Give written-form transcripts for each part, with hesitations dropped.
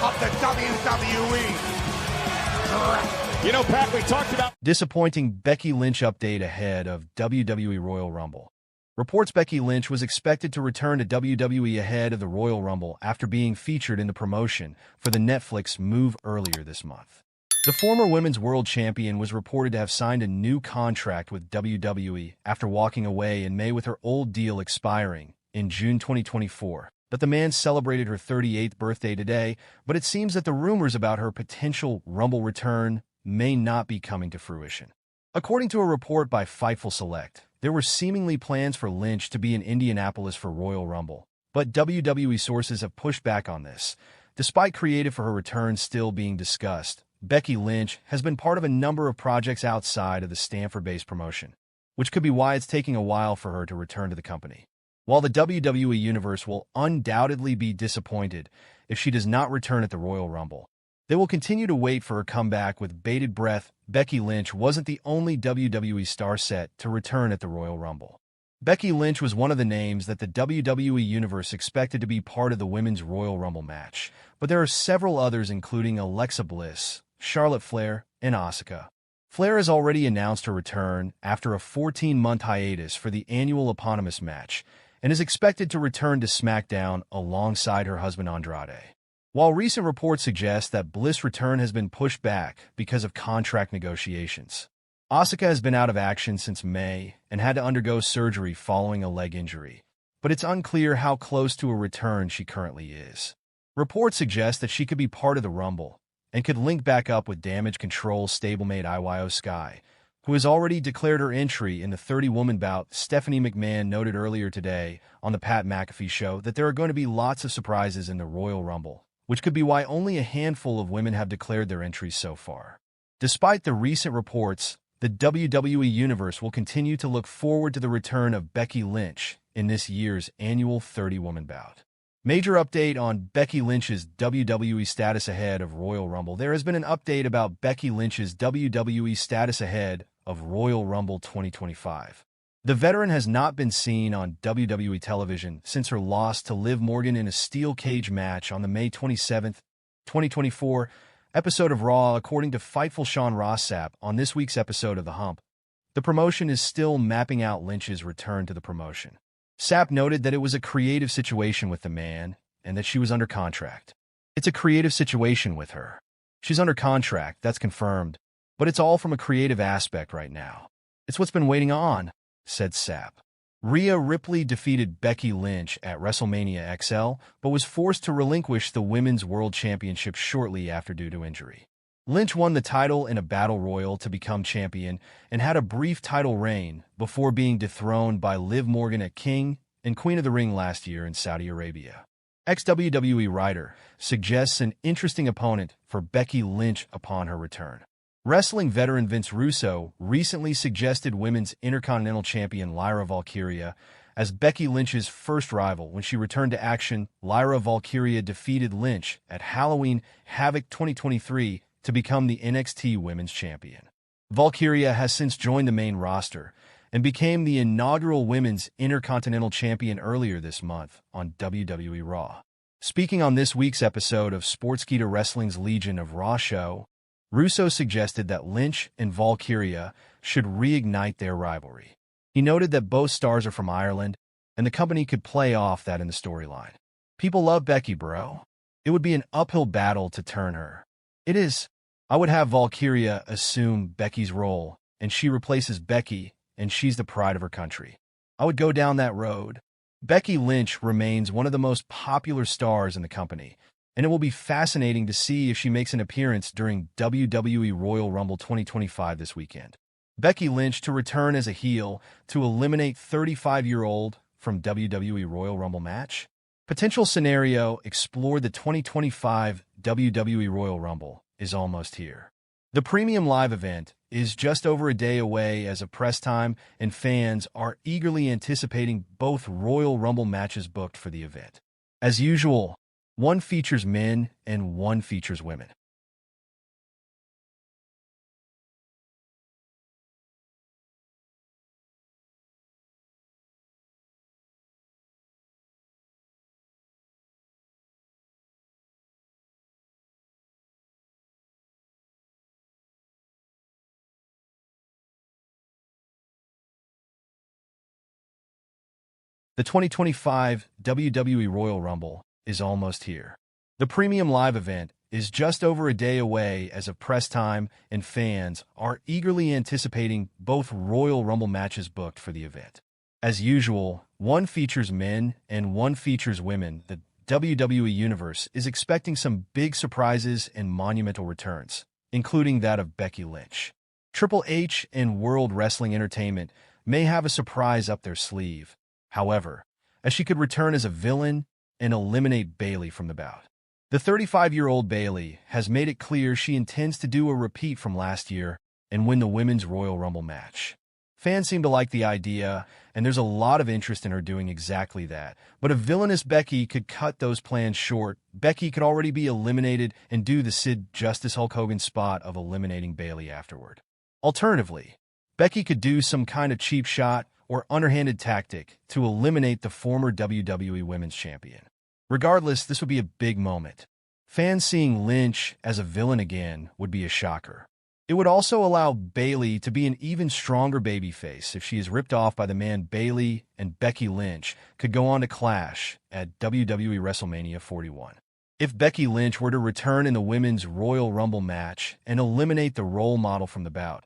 of the WWE. You know, Pat, we talked about disappointing Becky Lynch update ahead of WWE Royal Rumble. Reports Becky Lynch was expected to return to WWE ahead of the Royal Rumble after being featured in the promotion for the Netflix move earlier this month. The former Women's World Champion was reported to have signed a new contract with WWE after walking away in May with her old deal expiring in June 2024. But the man celebrated her 38th birthday today, but it seems that the rumors about her potential Rumble return may not be coming to fruition. According to a report by Fightful Select, there were seemingly plans for Lynch to be in Indianapolis for Royal Rumble, but WWE sources have pushed back on this. Despite creative for her return still being discussed, Becky Lynch has been part of a number of projects outside of the Stanford-based promotion, which could be why it's taking a while for her to return to the company. While the WWE Universe will undoubtedly be disappointed if she does not return at the Royal Rumble, they will continue to wait for her comeback with bated breath. Becky Lynch wasn't the only WWE star set to return at the Royal Rumble. Becky Lynch was one of the names that the WWE Universe expected to be part of the Women's Royal Rumble match, but there are several others including Alexa Bliss, Charlotte Flair, and Asuka. Flair has already announced her return after a 14-month hiatus for the annual eponymous match and is expected to return to SmackDown alongside her husband Andrade. While recent reports suggest that Bliss' return has been pushed back because of contract negotiations, Asuka has been out of action since May and had to undergo surgery following a leg injury, but it's unclear how close to a return she currently is. Reports suggest that she could be part of the Rumble and could link back up with Damage Control stablemate Io Sky, who has already declared her entry in the 30-woman bout. Stephanie McMahon noted earlier today on the Pat McAfee show that there are going to be lots of surprises in the Royal Rumble, which could be why only a handful of women have declared their entries so far. Despite the recent reports, the WWE Universe will continue to look forward to the return of Becky Lynch in this year's annual 30-woman bout. Major update on Becky Lynch's WWE status ahead of Royal Rumble. There has been an update about Becky Lynch's WWE status ahead of Royal Rumble 2025. The veteran has not been seen on WWE television since her loss to Liv Morgan in a steel cage match on the May 27, 2024 episode of Raw, according to Fightful Sean Ross Sapp on this week's episode of The Hump. The promotion is still mapping out Lynch's return to the promotion. Sapp noted that it was a creative situation with the man and that she was under contract. It's a creative situation with her. She's under contract, that's confirmed, but it's all from a creative aspect right now. It's what's been waiting on, said Sapp. Rhea Ripley defeated Becky Lynch at WrestleMania XL, but was forced to relinquish the Women's World Championship shortly after due to injury. Lynch won the title in a battle royal to become champion and had a brief title reign before being dethroned by Liv Morgan at King and Queen of the Ring last year in Saudi Arabia. Ex-WWE writer suggests an interesting opponent for Becky Lynch upon her return. Wrestling veteran Vince Russo recently suggested Women's Intercontinental Champion Lyra Valkyria as Becky Lynch's first rival. When she returned to action, Lyra Valkyria defeated Lynch at Halloween Havoc 2023 to become the NXT Women's Champion. Valkyria has since joined the main roster and became the inaugural Women's Intercontinental Champion earlier this month on WWE Raw. Speaking on this week's episode of Sportskeeda Wrestling's Legion of Raw show, Russo suggested that Lynch and Valkyria should reignite their rivalry. He noted that both stars are from Ireland, and the company could play off that in the storyline. People love Becky, bro. It would be an uphill battle to turn her. It is. I would have Valkyria assume Becky's role, and she replaces Becky, and she's the pride of her country. I would go down that road. Becky Lynch remains one of the most popular stars in the company, and it will be fascinating to see if she makes an appearance during WWE Royal Rumble 2025 this weekend. Becky Lynch to return as a heel to eliminate 35-year-old from WWE Royal Rumble match? Potential scenario explored. The 2025 WWE Royal Rumble is almost here. The premium live event is just over a day away as a press time, and fans are eagerly anticipating both Royal Rumble matches booked for the event. As usual, one features men and one features women. The 2025 WWE Royal Rumble is almost here. The premium live event is just over a day away as of press time, and fans are eagerly anticipating both Royal Rumble matches booked for the event. As usual, one features men and one features women. The WWE Universe is expecting some big surprises and monumental returns, including that of Becky Lynch. Triple H and World Wrestling Entertainment may have a surprise up their sleeve, however, as she could return as a villain and eliminate Bayley from the bout. The 35-year-old Bayley has made it clear she intends to do a repeat from last year and win the Women's Royal Rumble match. Fans seem to like the idea, and there's a lot of interest in her doing exactly that. But a villainous Becky could cut those plans short. Becky could already be eliminated and do the Sid Justice Hulk Hogan spot of eliminating Bayley afterward. Alternatively, Becky could do some kind of cheap shot or underhanded tactic to eliminate the former WWE Women's Champion. Regardless, this would be a big moment. Fans seeing Lynch as a villain again would be a shocker. It would also allow Bayley to be an even stronger babyface if she is ripped off by the man. Bayley and Becky Lynch could go on to clash at WWE WrestleMania 41. If Becky Lynch were to return in the Women's Royal Rumble match and eliminate the role model from the bout,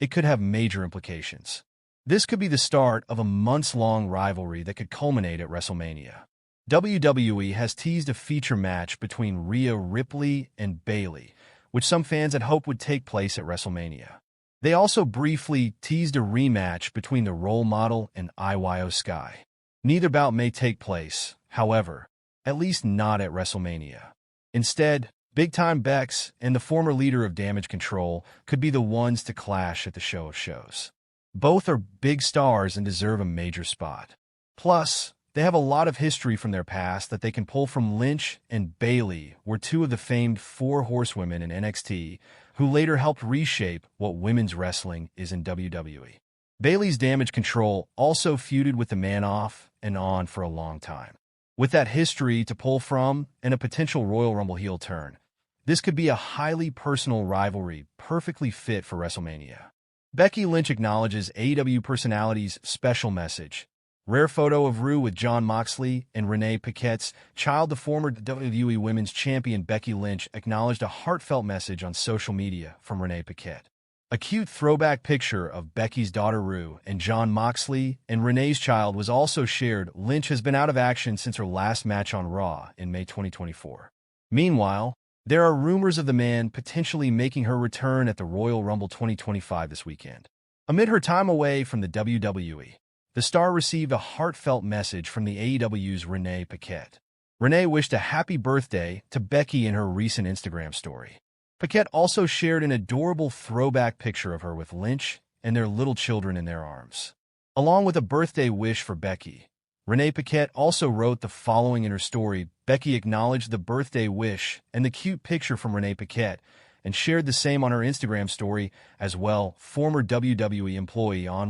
it could have major implications. This could be the start of a months-long rivalry that could culminate at WrestleMania. WWE has teased a feature match between Rhea Ripley and Bayley, which some fans had hoped would take place at WrestleMania. They also briefly teased a rematch between the role model and Io Sky. Neither bout may take place, however, at least not at WrestleMania. Instead, Big Time Bex and the former leader of Damage Control could be the ones to clash at the Show of Shows. Both are big stars and deserve a major spot. Plus, they have a lot of history from their past that they can pull from. Lynch and Bayley were two of the famed four horsewomen in NXT who later helped reshape what women's wrestling is in WWE. Bayley's Damage Control also feuded with the Man Off and On for a long time. With that history to pull from and a potential Royal Rumble heel turn, this could be a highly personal rivalry perfectly fit for WrestleMania. Becky Lynch acknowledges AEW personality's special message. Rare photo of Rue with Jon Moxley and Renee Paquette's child. The former WWE Women's Champion Becky Lynch acknowledged a heartfelt message on social media from Renee Paquette. A cute throwback picture of Becky's daughter Rue and Jon Moxley and Renee's child was also shared. Lynch has been out of action since her last match on Raw in May 2024. Meanwhile, there are rumors of the man potentially making her return at the Royal Rumble 2025 this weekend. Amid her time away from the WWE, the star received a heartfelt message from the AEW's Renee Paquette. Renee wished a happy birthday to Becky in her recent Instagram story. Paquette also shared an adorable throwback picture of her with Lynch and their little children in their arms. Along with a birthday wish for Becky, Renee Paquette also wrote the following in her story. Becky acknowledged the birthday wish and the cute picture from Renee Paquette and shared the same on her Instagram story as well. Former WWE employee on